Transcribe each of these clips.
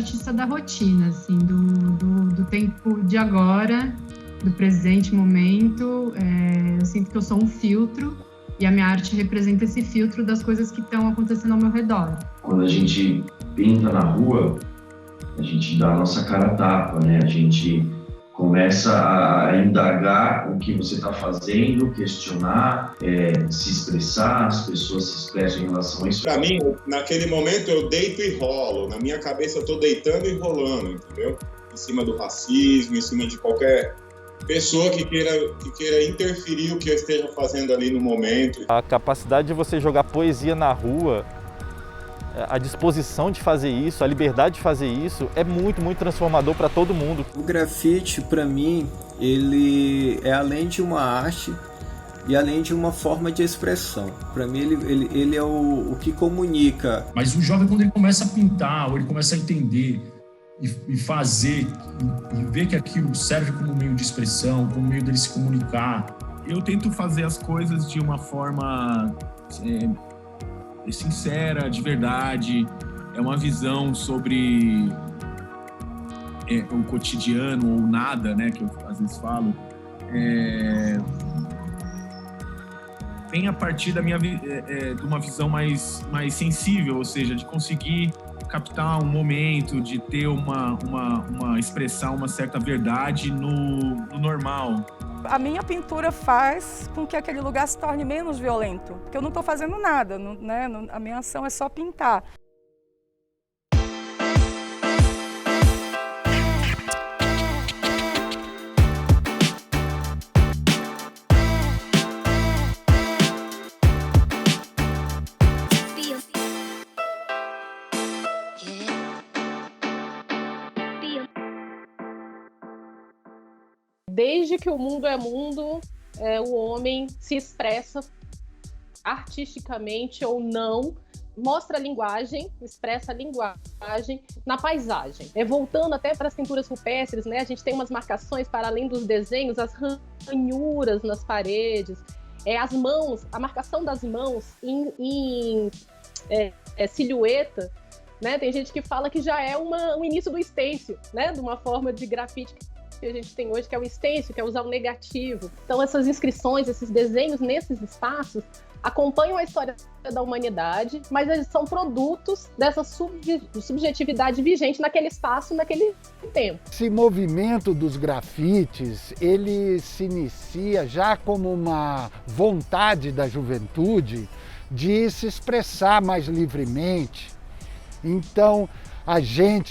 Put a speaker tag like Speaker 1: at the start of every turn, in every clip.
Speaker 1: artista da rotina, assim, do tempo de agora, do presente momento. Eu sinto que eu sou um filtro e a minha arte representa esse filtro das coisas que estão acontecendo ao meu redor.
Speaker 2: Quando a gente pinta na rua, a gente dá a nossa cara a tapa, né? A gente começa a indagar o que você está fazendo, questionar, se expressar, as pessoas se expressam em relação a isso.
Speaker 3: Para mim, naquele momento eu deito e rolo, na minha cabeça eu estou deitando e rolando, entendeu? Em cima do racismo, em cima de qualquer pessoa que queira interferir o que eu esteja fazendo ali no momento.
Speaker 4: A capacidade de você jogar poesia na rua, a disposição de fazer isso, a liberdade de fazer isso é muito, muito transformador para todo mundo.
Speaker 5: O grafite, para mim, ele é além de uma arte e além de uma forma de expressão. Para mim, ele é o que comunica.
Speaker 6: Mas o jovem, quando ele começa a pintar, ou ele começa a entender e fazer, e ver que aquilo serve como meio de expressão, como meio dele se comunicar.
Speaker 7: Eu tento fazer as coisas de uma forma sincera, de verdade. É uma visão sobre o cotidiano ou nada, né, que eu às vezes falo. Vem a partir da de uma visão mais sensível, ou seja, de conseguir captar um momento, de ter uma expressar uma certa verdade no normal.
Speaker 8: A minha pintura faz com que aquele lugar se torne menos violento, porque eu não estou fazendo nada, né? A minha ação é só pintar.
Speaker 9: Desde que o mundo é mundo, o homem se expressa artisticamente ou não, mostra a linguagem, expressa a linguagem na paisagem. Voltando até para as pinturas rupestres, né, a gente tem umas marcações para além dos desenhos, as ranhuras nas paredes, as mãos, a marcação das mãos em silhueta, né? Tem gente que fala que já é um início do stencil, né, de uma forma de grafite que a gente tem hoje, que é o stencil, que é usar o negativo. Então essas inscrições, esses desenhos nesses espaços acompanham a história da humanidade, mas eles são produtos dessa subjetividade vigente naquele espaço, naquele tempo.
Speaker 10: Esse movimento dos grafites, ele se inicia já como uma vontade da juventude de se expressar mais livremente. Então,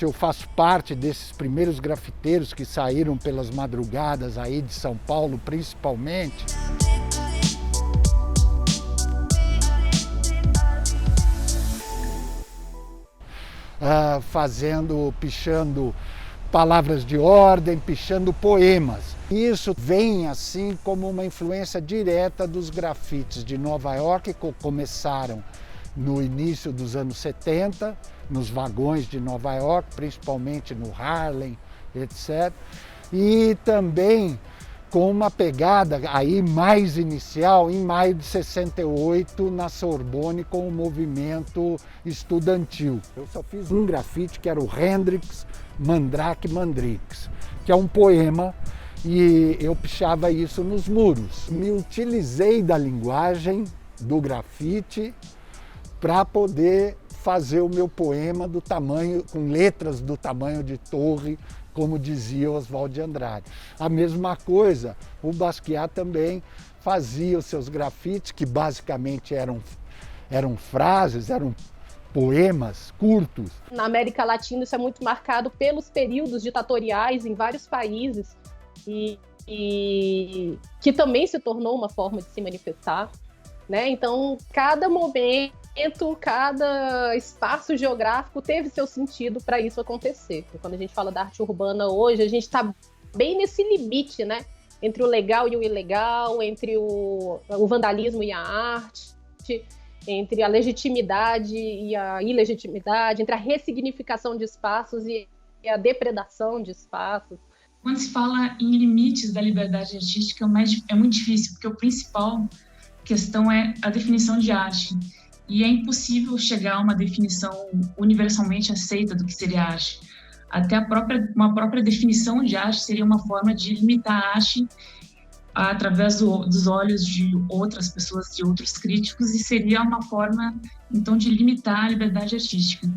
Speaker 10: eu faço parte desses primeiros grafiteiros que saíram pelas madrugadas aí de São Paulo, principalmente. Pichando palavras de ordem, pichando poemas. Isso vem assim como uma influência direta dos grafites de Nova York, que começaram no início dos anos 70, nos vagões de Nova York, principalmente no Harlem, etc. E também com uma pegada aí mais inicial, em maio de 68, na Sorbonne, com o movimento estudantil. Eu só fiz um grafite, que era o Hendrix Mandrake Mandrix, que é um poema, e eu pichava isso nos muros. Me utilizei da linguagem do grafite para poder fazer o meu poema do tamanho, com letras do tamanho de torre, como dizia Oswald de Andrade. A mesma coisa, o Basquiat também fazia os seus grafites, que basicamente eram frases, eram poemas curtos.
Speaker 9: Na América Latina isso é muito marcado pelos períodos ditatoriais em vários países e que também se tornou uma forma de se manifestar, né? Então, cada momento, cada espaço geográfico teve seu sentido para isso acontecer. E quando a gente fala da arte urbana hoje, a gente está bem nesse limite, né? Entre o legal e o ilegal, entre o vandalismo e a arte, entre a legitimidade e a ilegitimidade, entre a ressignificação de espaços e a depredação de espaços.
Speaker 11: Quando se fala em limites da liberdade artística, é muito difícil, porque a principal questão é a definição de arte. E é impossível chegar a uma definição universalmente aceita do que seria arte. até uma própria definição de arte seria uma forma de limitar a arte através dos olhos de outras pessoas, de outros críticos, e seria uma forma, então, de limitar a liberdade artística.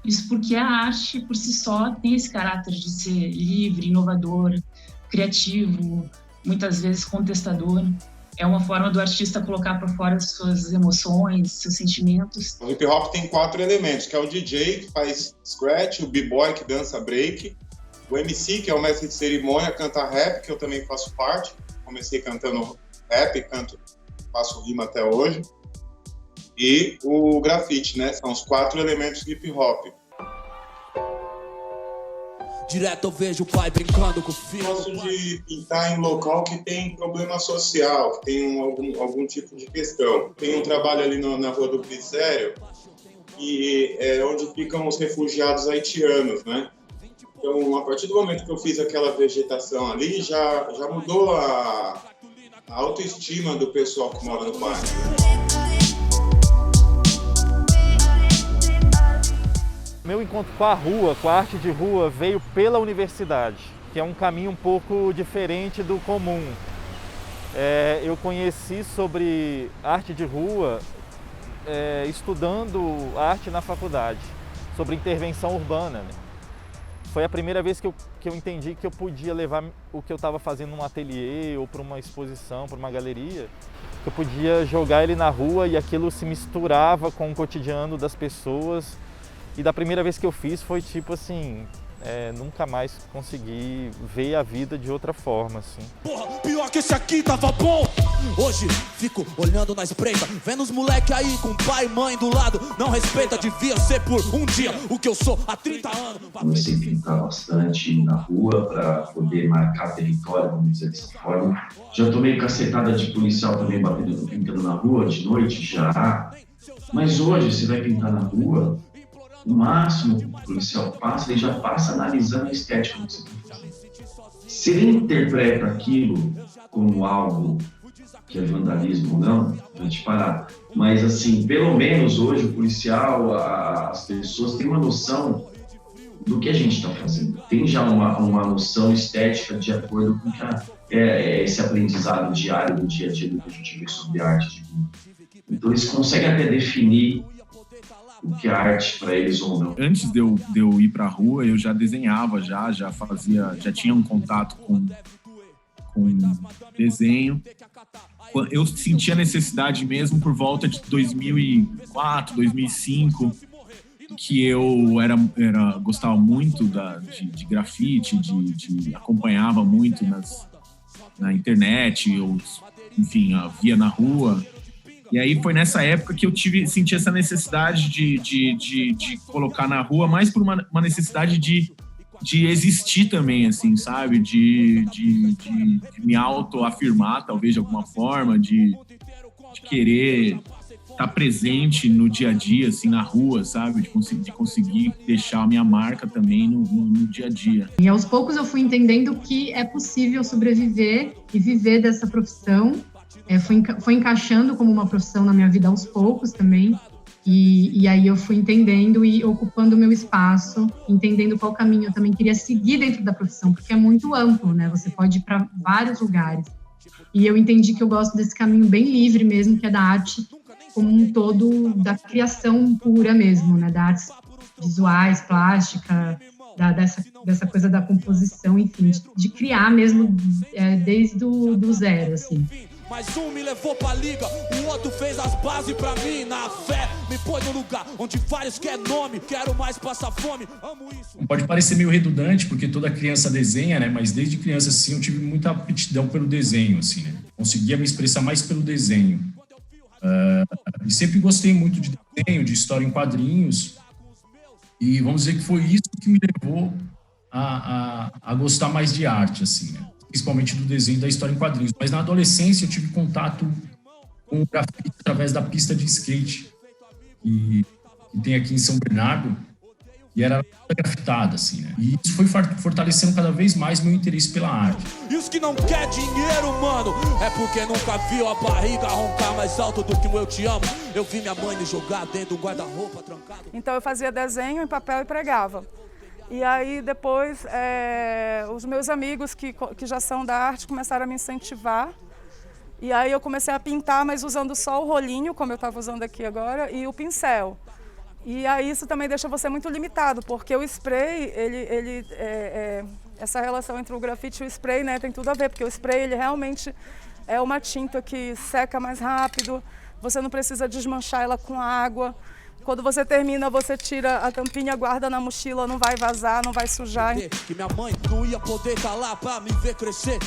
Speaker 11: Isso porque a arte, por si só, tem esse caráter de ser livre, inovador, criativo, muitas vezes contestador. É uma forma do artista colocar para fora as suas emoções, seus sentimentos.
Speaker 3: O hip hop tem 4 elementos, que é o DJ, que faz scratch, o b-boy, que dança break, o MC, que é o mestre de cerimônia, canta rap, que eu também faço parte. Comecei cantando rap, faço rima até hoje. E o grafite, né? São os 4 elementos do hip hop.
Speaker 12: Direto eu vejo o pai brincando com o filho.
Speaker 3: Eu gosto de pintar em local que tem problema social, que tem algum tipo de questão. Tem um trabalho ali na Rua do Glicério, que é onde ficam os refugiados haitianos, né? Então, a partir do momento que eu fiz aquela vegetação ali, já mudou a autoestima do pessoal que mora no bairro.
Speaker 4: Meu encontro com a rua, com a arte de rua, veio pela universidade, que é um caminho um pouco diferente do comum. Eu conheci sobre arte de rua estudando arte na faculdade, sobre intervenção urbana, né? Foi a primeira vez que eu entendi que eu podia levar o que eu estava fazendo num ateliê ou para uma exposição, para uma galeria, que eu podia jogar ele na rua e aquilo se misturava com o cotidiano das pessoas. E da primeira vez que eu fiz foi tipo assim, nunca mais consegui ver a vida de outra forma, assim.
Speaker 12: Porra, pior que esse aqui tava bom! Hoje fico olhando na espreita, vendo os moleque aí com pai e mãe do lado. Não respeita, devia ser por um dia o que eu sou há 30 anos.
Speaker 2: Comecei a pintar bastante na rua para poder marcar território, vamos dizer dessa forma. Já tomei cacetada de policial também pintando na rua de noite já. Mas hoje você vai pintar na rua, no máximo que o policial passa, ele já passa analisando a estética do que você está fazendo. Se ele interpreta aquilo como algo que é vandalismo ou não, vai te parar. Mas, assim, pelo menos hoje o policial, as pessoas têm uma noção do que a gente está fazendo. Tem já uma noção estética de acordo com esse aprendizado diário do dia a dia do que a gente vê sobre arte de rua. Então, eles conseguem até definir o que é arte para eles ou não.
Speaker 7: Antes de eu ir para a rua, eu já desenhava, já tinha um contato com desenho. Eu sentia necessidade mesmo por volta de 2004, 2005, que eu gostava muito de grafite, acompanhava muito na internet, enfim, via na rua. E aí foi nessa época que eu senti essa necessidade de colocar na rua, mais por uma necessidade de existir também, assim, sabe? De me autoafirmar, talvez, de alguma forma, de querer estar presente no dia a dia, assim, na rua, sabe? De conseguir deixar a minha marca também no dia a dia.
Speaker 1: E aos poucos eu fui entendendo que é possível sobreviver e viver dessa profissão. Foi encaixando como uma profissão na minha vida aos poucos também, e aí eu fui entendendo e ocupando o meu espaço, entendendo qual caminho eu também queria seguir dentro da profissão, porque é muito amplo, né? Você pode ir para vários lugares. E eu entendi que eu gosto desse caminho bem livre mesmo, que é da arte como um todo, da criação pura mesmo, né? Da artes visuais, plástica, dessa coisa da composição, enfim, de criar mesmo desde o zero, assim.
Speaker 12: Mas um me levou pra liga, o outro fez as bases pra mim. Na fé, me põe no lugar onde vários quer nome. Quero mais passar fome, amo isso.
Speaker 6: Pode parecer meio redundante, porque toda criança desenha, né? Mas desde criança, assim, eu tive muita aptidão pelo desenho, assim, né? Conseguia me expressar mais pelo desenho. E sempre gostei muito de desenho, de história em quadrinhos. E vamos dizer que foi isso que me levou a gostar mais de arte, assim, né? Principalmente do desenho da história em quadrinhos. Mas na adolescência eu tive contato com o grafite através da pista de skate que tem aqui em São Bernardo, e era grafitada, assim, né? E isso foi fortalecendo cada vez mais meu interesse pela arte.
Speaker 12: E os que não quer dinheiro, mano, é porque nunca viu a barriga roncar mais alto do que um eu te amo. Eu vi minha mãe me jogar dentro do guarda-roupa trancado.
Speaker 8: Então eu fazia desenho em papel e pregava. E aí depois os meus amigos que já são da arte começaram a me incentivar. E aí eu comecei a pintar, mas usando só o rolinho, como eu estava usando aqui agora, e o pincel. E aí isso também deixa você muito limitado, porque o spray, essa relação entre o grafite e o spray, né, tem tudo a ver, porque o spray ele realmente é uma tinta que seca mais rápido, você não precisa desmanchar ela com água. Quando você termina, você tira a tampinha, guarda na mochila, não vai vazar, não vai sujar.
Speaker 12: Que minha mãe não ia poder estar lá pra me ver crescer.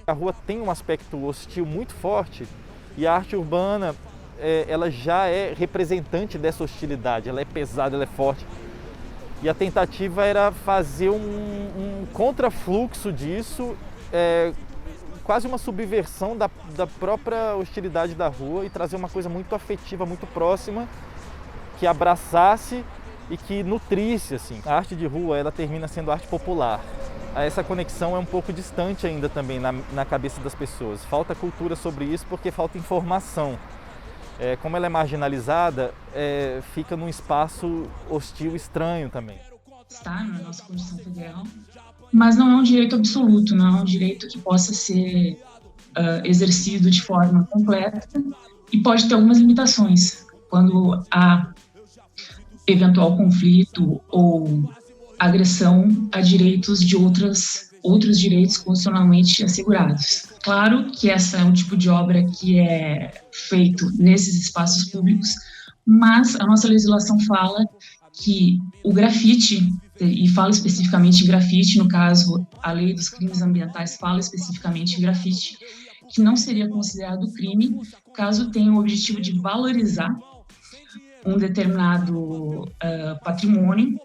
Speaker 4: A rua tem um aspecto hostil muito forte e a arte urbana, ela já é representante dessa hostilidade, ela é pesada, ela é forte. E a tentativa era fazer um contrafluxo disso, quase uma subversão da própria hostilidade da rua e trazer uma coisa muito afetiva, muito próxima, que abraçasse e que nutrisse, assim. A arte de rua, ela termina sendo arte popular. Essa conexão é um pouco distante ainda também na cabeça das pessoas. Falta cultura sobre isso porque falta informação. Como ela é marginalizada, fica num espaço hostil, estranho também.
Speaker 11: Está na nossa Constituição Federal, mas não é um direito absoluto, não é um direito que possa ser exercido de forma completa e pode ter algumas limitações. Quando há eventual conflito ou agressão a direitos de outros direitos constitucionalmente assegurados. Claro que essa é um tipo de obra que é feito nesses espaços públicos, mas a nossa legislação fala que o grafite, e fala especificamente em grafite, no caso, a lei dos crimes ambientais fala especificamente em grafite, que não seria considerado crime caso tenha o objetivo de valorizar um determinado patrimônio,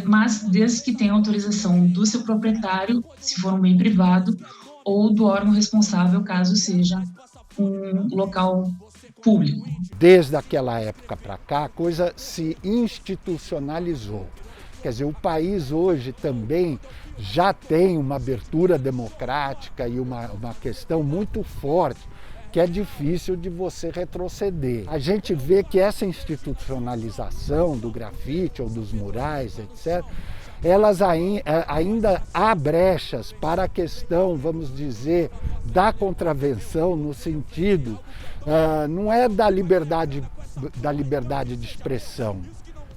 Speaker 11: mas desde que tenha autorização do seu proprietário, se for um bem privado, ou do órgão responsável, caso seja um local público.
Speaker 10: Desde aquela época para cá, a coisa se institucionalizou. Quer dizer, o país hoje também já tem uma abertura democrática e uma questão muito forte, que é difícil de você retroceder. A gente vê que essa institucionalização do grafite ou dos murais, etc., elas ainda há brechas para a questão, vamos dizer, da contravenção no sentido, não é da liberdade de expressão,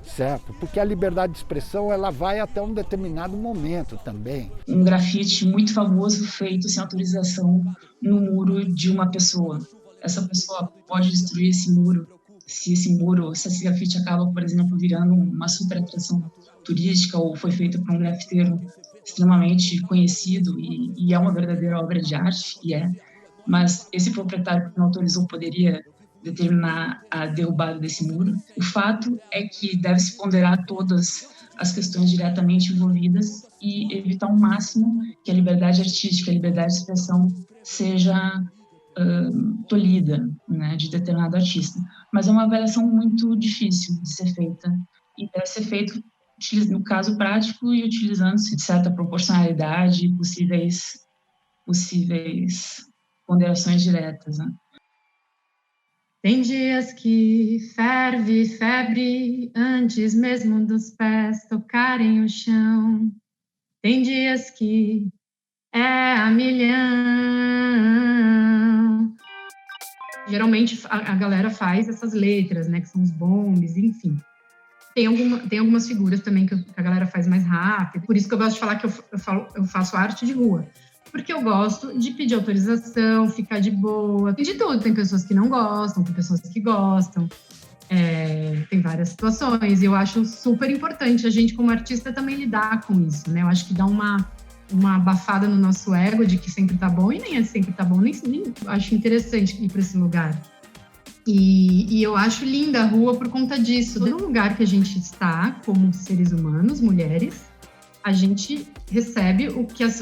Speaker 10: certo? Porque a liberdade de expressão ela vai até um determinado momento também.
Speaker 11: Um grafite muito famoso feito sem autorização no muro de uma pessoa. Essa pessoa pode destruir esse muro se esse grafite acaba, por exemplo, virando uma super atração turística ou foi feito por um grafiteiro extremamente conhecido e é uma verdadeira obra de arte, mas esse proprietário que não autorizou poderia determinar a derrubada desse muro. O fato é que deve-se ponderar todas as questões diretamente envolvidas e evitar ao máximo que a liberdade artística, a liberdade de expressão seja tolhida, né, de determinado artista. Mas é uma avaliação muito difícil de ser feita e deve ser feito no caso prático e utilizando-se de certa proporcionalidade e possíveis ponderações diretas, né?
Speaker 1: Tem dias que ferve febre antes mesmo dos pés tocarem o chão. Tem dias que é a milhão. Geralmente a galera faz essas letras, né, que são os bombes, enfim. Tem algumas figuras também que a galera faz mais rápido. Por isso que eu gosto de falar que eu faço arte de rua. Porque eu gosto de pedir autorização, ficar de boa. Tem de tudo. Tem pessoas que não gostam, tem pessoas que gostam. Tem várias situações. E eu acho super importante a gente, como artista, também lidar com isso, né? Eu acho que dá uma abafada no nosso ego de que sempre tá bom e nem é sempre tá bom. Nem acho interessante ir para esse lugar. E eu acho linda a rua por conta disso. No lugar que a gente está, como seres humanos, mulheres, a gente recebe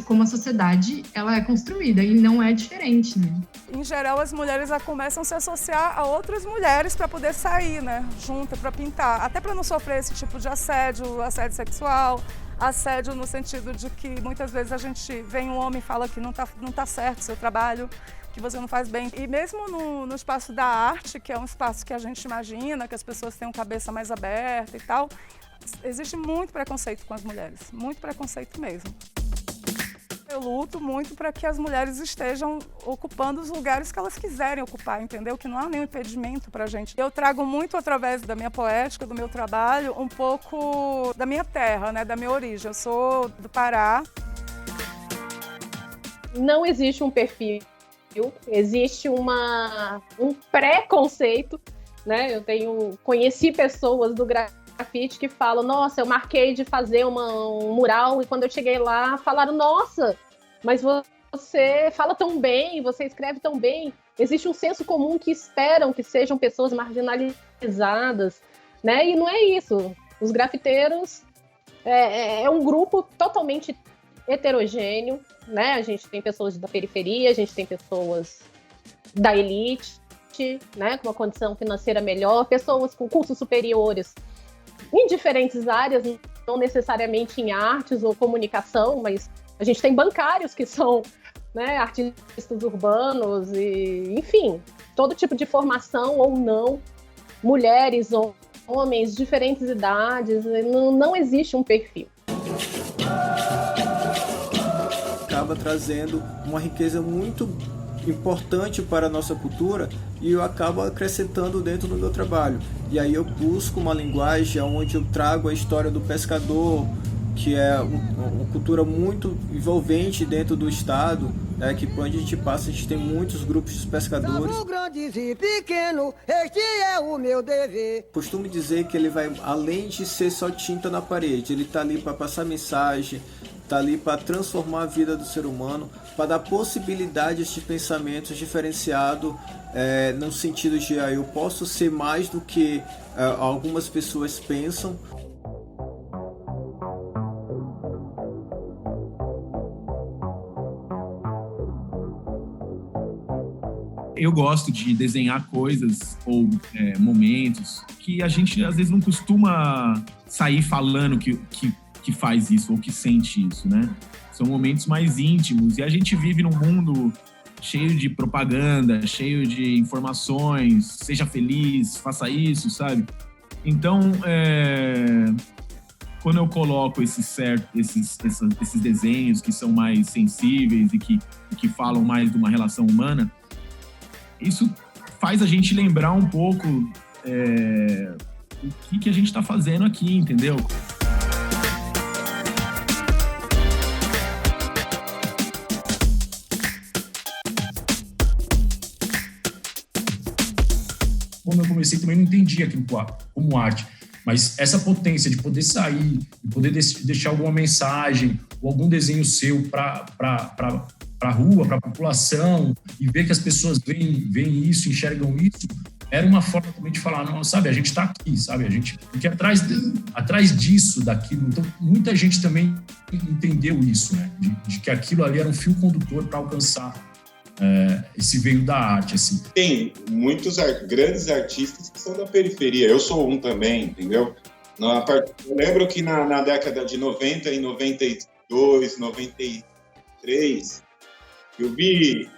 Speaker 1: como a sociedade ela é construída e não é diferente, né?
Speaker 8: Em geral, as mulheres já começam a se associar a outras mulheres para poder sair, né, junto, para pintar. Até para não sofrer esse tipo de assédio sexual, assédio no sentido de que muitas vezes a gente vem um homem e fala que não tá certo o seu trabalho, que você não faz bem. E mesmo no espaço da arte, que é um espaço que a gente imagina, que as pessoas têm uma cabeça mais aberta e tal, Existe muito preconceito com as mulheres, muito preconceito mesmo. Eu luto muito para que as mulheres estejam ocupando os lugares que elas quiserem ocupar, entendeu? Que não há nenhum impedimento para a gente. Eu trago muito através da minha poética, do meu trabalho, um pouco da minha terra, né? Da minha origem. Eu sou do Pará.
Speaker 9: Não existe um perfil, existe um preconceito, né? Conheci pessoas do grafite que falam, nossa, eu marquei de fazer um mural e quando eu cheguei lá, falaram, nossa, mas você fala tão bem, você escreve tão bem. Existe um senso comum que esperam que sejam pessoas marginalizadas, né? E não é isso. Os grafiteiros é um grupo totalmente heterogêneo, né? A gente tem pessoas da periferia, a gente tem pessoas da elite, né? Com uma condição financeira melhor, pessoas com cursos superiores em diferentes áreas, não necessariamente em artes ou comunicação, mas a gente tem bancários que são, né, artistas urbanos, e, enfim, todo tipo de formação ou não, mulheres ou homens, diferentes idades, não existe um perfil.
Speaker 5: Acaba trazendo uma riqueza muito importante para a nossa cultura e eu acabo acrescentando dentro do meu trabalho. E aí eu busco uma linguagem onde eu trago a história do pescador, que é uma cultura muito envolvente dentro do estado, né, que por onde a gente passa, a gente tem muitos grupos de pescadores.
Speaker 13: Grandes e pequeno, este é o meu dever.
Speaker 5: Costumo dizer que ele vai além de ser só tinta na parede, ele está ali para passar mensagem, está ali para transformar a vida do ser humano, para dar possibilidades de pensamentos diferenciados, no sentido de eu posso ser mais do que algumas pessoas pensam.
Speaker 7: Eu gosto de desenhar coisas ou momentos que a gente às vezes não costuma sair falando que faz isso ou que sente isso, né? São momentos mais íntimos e a gente vive num mundo cheio de propaganda, cheio de informações, seja feliz, faça isso, sabe? Então, quando eu coloco esses desenhos que são mais sensíveis e que falam mais de uma relação humana, isso faz a gente lembrar um pouco o que a gente está fazendo aqui, entendeu?
Speaker 6: Quando eu comecei, também não entendia aquilo como arte, mas essa potência de poder sair, de poder deixar alguma mensagem ou algum desenho seu para a rua, para a população, e ver que as pessoas veem isso, enxergam isso, era uma forma também de falar, não, sabe, a gente está aqui, sabe, porque atrás disso, daquilo, então muita gente também entendeu isso, né, de que aquilo ali era um fio condutor para alcançar esse veio da arte, assim.
Speaker 3: Tem muitos grandes artistas que são da periferia, eu sou um também, entendeu? Eu lembro que na década de 90 e 92, 93, eu vi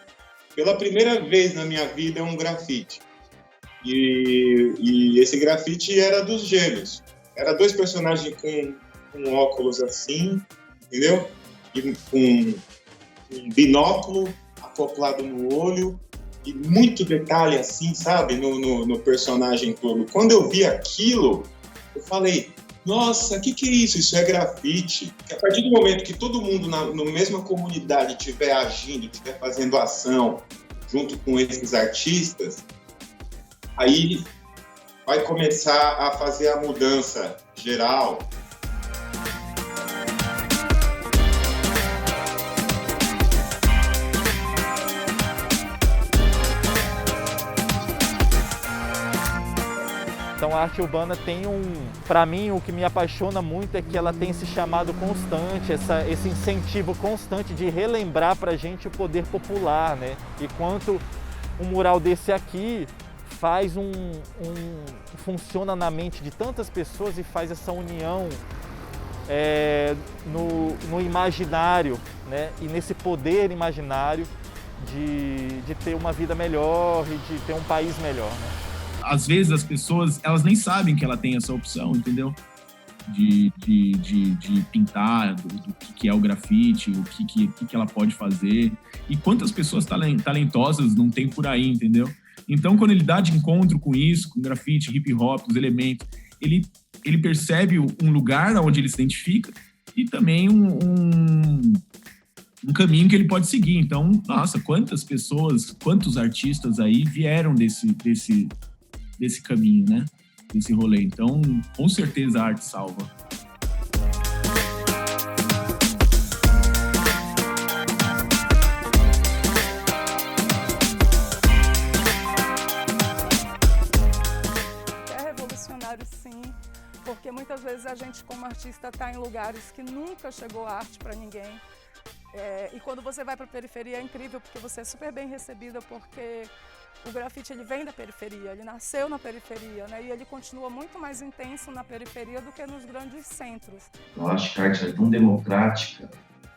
Speaker 3: pela primeira vez na minha vida um grafite. E esse grafite era dos Gêmeos. Era dois personagens com óculos assim, entendeu? E com um binóculo acoplado no olho e muito detalhe assim, sabe? No personagem todo. Quando eu vi aquilo, eu falei, nossa, o que é isso? Isso é grafite. A partir do momento que todo mundo na mesma comunidade estiver agindo, estiver fazendo ação junto com esses artistas, aí vai começar a fazer a mudança geral.
Speaker 4: Então a arte urbana tem para mim, o que me apaixona muito é que ela tem esse chamado constante, esse incentivo constante de relembrar pra gente o poder popular, né? E quanto um mural desse aqui faz funciona na mente de tantas pessoas e faz essa união no imaginário, né? E nesse poder imaginário de ter uma vida melhor e de ter um país melhor, né?
Speaker 7: Às vezes as pessoas, elas nem sabem que ela tem essa opção, entendeu? de pintar, do que é o grafite, o que ela pode fazer, e quantas pessoas talentosas não tem por aí, entendeu? Então, quando ele dá de encontro com isso, com grafite, hip hop, os elementos, ele percebe um lugar onde ele se identifica e também um caminho que ele pode seguir. Então, nossa, quantas pessoas, quantos artistas aí vieram desse caminho, né? Desse rolê. Então, com certeza a arte salva.
Speaker 8: É revolucionário, sim, porque muitas vezes a gente, como artista, está em lugares que nunca chegou arte para ninguém. E quando você vai para a periferia é incrível, porque você é super bem recebida, porque o grafite ele vem da periferia, ele nasceu na periferia, né? E ele continua muito mais intenso na periferia do que nos grandes centros.
Speaker 2: Eu acho que a arte é tão democrática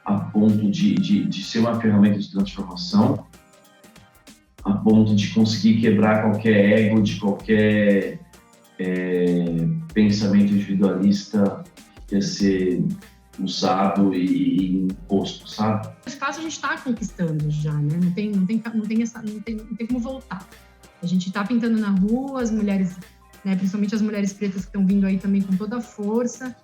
Speaker 2: a ponto de ser uma ferramenta de transformação, a ponto de conseguir quebrar qualquer ego, de qualquer pensamento individualista que quer ser usado e imposto, sabe?
Speaker 1: O espaço a gente está conquistando já, né? Não tem como voltar. A gente está pintando na rua, as mulheres, né, principalmente as mulheres pretas que estão vindo aí também com toda a força,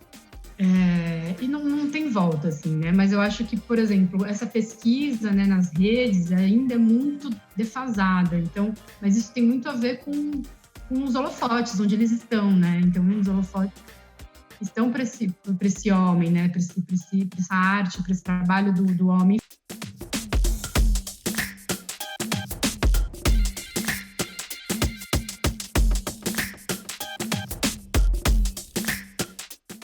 Speaker 1: e não tem volta, assim, né? Mas eu acho que, por exemplo, essa pesquisa, né, nas redes ainda é muito defasada, então, mas isso tem muito a ver com os holofotes, onde eles estão, né? Então, os holofotes estão para esse homem, né? Para essa arte, para esse trabalho do homem.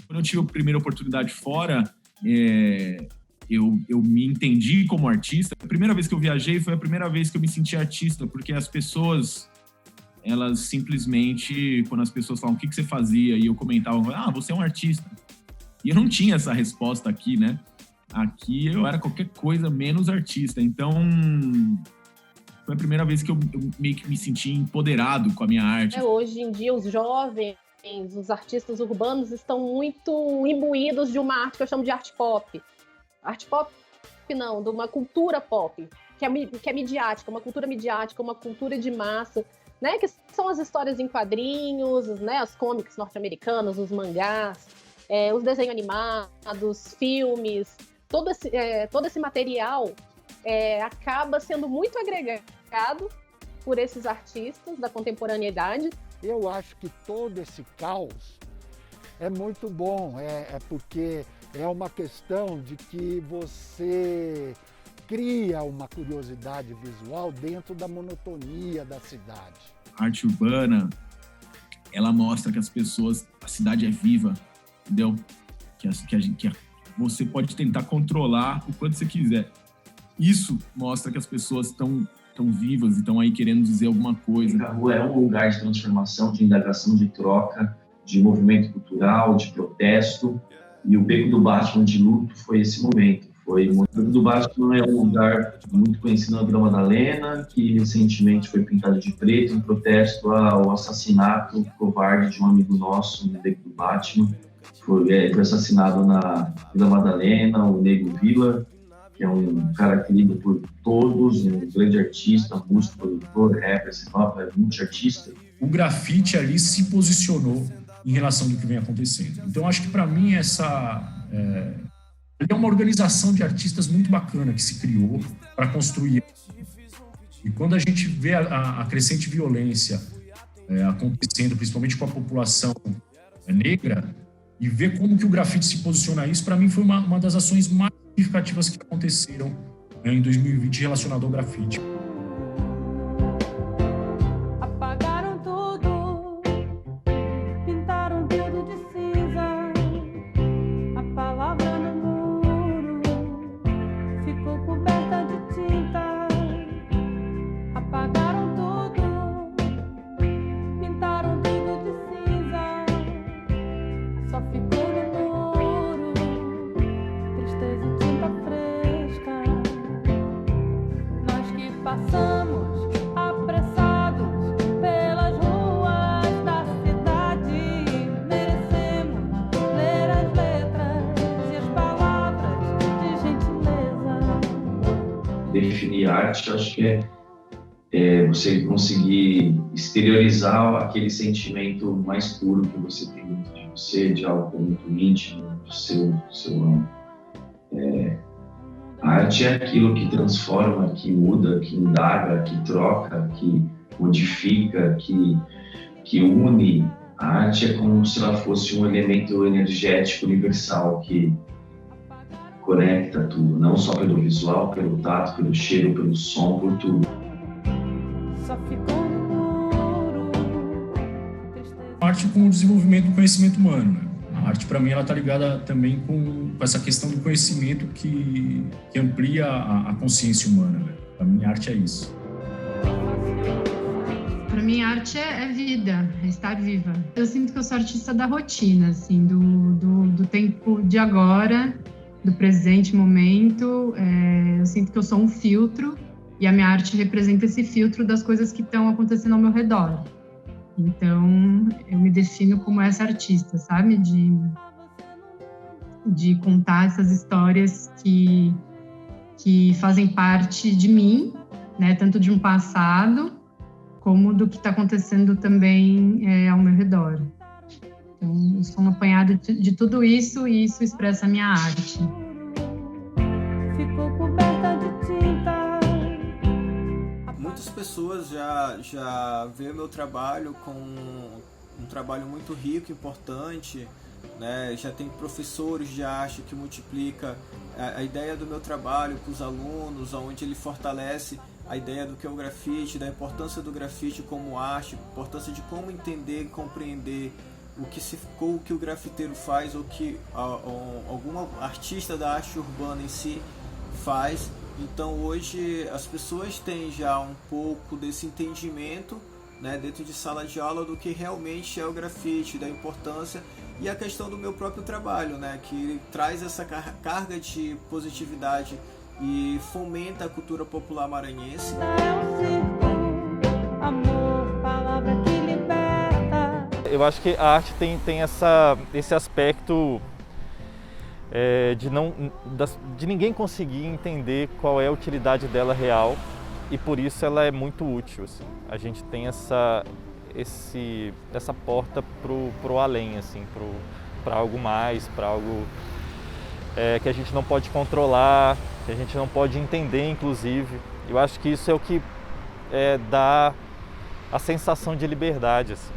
Speaker 7: Quando eu tive a primeira oportunidade fora, eu me entendi como artista. A primeira vez que eu viajei foi a primeira vez que eu me senti artista, porque as pessoas, elas simplesmente, quando as pessoas falam o que você fazia, e eu comentava, você é um artista. E eu não tinha essa resposta aqui, né? Aqui eu era qualquer coisa menos artista. Então, foi a primeira vez que eu meio que me senti empoderado com a minha arte.
Speaker 9: Hoje em dia, os jovens, os artistas urbanos estão muito imbuídos de uma arte que eu chamo de arte pop. Arte pop, não, de uma cultura pop, que é midiática, uma cultura midiática, uma cultura de massa, né, que são as histórias em quadrinhos, né, os comics norte-americanos, os mangás, os desenhos animados, filmes, todo esse material acaba sendo muito agregado por esses artistas da contemporaneidade.
Speaker 10: Eu acho que todo esse caos é muito bom, porque é uma questão de que você cria uma curiosidade visual dentro da monotonia da cidade.
Speaker 7: A arte urbana, ela mostra que as pessoas, a cidade é viva, entendeu? Que você pode tentar controlar o quanto você quiser. Isso mostra que as pessoas estão vivas e estão aí querendo dizer alguma coisa.
Speaker 2: A rua é um lugar de transformação, de indagação, de troca, de movimento cultural, de protesto. E o Beco do Batman de luto foi esse momento. O Beco do Batman é um lugar muito conhecido na Vila Madalena, que recentemente foi pintado de preto em protesto ao assassinato covarde de um amigo nosso no Beco do Batman. Foi assassinado na Vila Madalena, o Nego Vila, que é um cara querido por todos, um grande artista, músico, produtor, rapper, multiartista.
Speaker 6: O grafite ali se posicionou em relação do que vem acontecendo. Então, acho que para mim é uma organização de artistas muito bacana que se criou para construir. E quando a gente vê a crescente violência acontecendo, principalmente com a população negra, e ver como que o grafite se posiciona a isso, para mim foi uma das ações mais significativas que aconteceram em 2020 relacionado ao grafite.
Speaker 14: Apressados pelas ruas da cidade, merecemos
Speaker 2: arte, eu acho que é você conseguir exteriorizar aquele sentimento mais puro que você tem dentro de você, de algo muito íntimo, do seu âmbito. A arte é aquilo que transforma, que muda, que indaga, que troca, que modifica, que une. A arte é como se ela fosse um elemento energético universal que conecta tudo, não só pelo visual, pelo tato, pelo cheiro, pelo som, por tudo.
Speaker 6: A arte como o desenvolvimento do conhecimento humano, né? A arte, para mim, ela está ligada também com essa questão do conhecimento que amplia a consciência humana, né? Para mim, a arte é isso.
Speaker 1: Para mim, a arte é vida, é estar viva. Eu sinto que eu sou artista da rotina, assim, do tempo de agora, do presente momento. Eu sinto que eu sou um filtro e a minha arte representa esse filtro das coisas que estão acontecendo ao meu redor. Então, eu me defino como essa artista, sabe? De contar essas histórias que fazem parte de mim, né? Tanto de um passado, como do que está acontecendo também ao meu redor. Então, eu sou um apanhado de tudo isso e isso expressa a minha arte.
Speaker 14: Ficou coberta de tinta.
Speaker 5: Muitas pessoas já veem meu trabalho como um trabalho muito rico, importante, né? Já tem professores de arte que multiplica a ideia do meu trabalho para os alunos, onde ele fortalece a ideia do que é o grafite, da importância do grafite como arte, importância de como entender e compreender o que o grafiteiro faz ou que algum artista da arte urbana em si faz. Então hoje as pessoas têm já um pouco desse entendimento, né, dentro de sala de aula do que realmente é o grafite, da importância e a questão do meu próprio trabalho, né, que traz essa carga de positividade e fomenta a cultura popular maranhense.
Speaker 4: Eu acho que a arte tem esse aspecto de ninguém conseguir entender qual é a utilidade dela real e por isso ela é muito útil. Assim. A gente tem essa porta pro além, assim, para algo mais, para algo que a gente não pode controlar, que a gente não pode entender, inclusive. Eu acho que isso é o que dá a sensação de liberdade. Assim.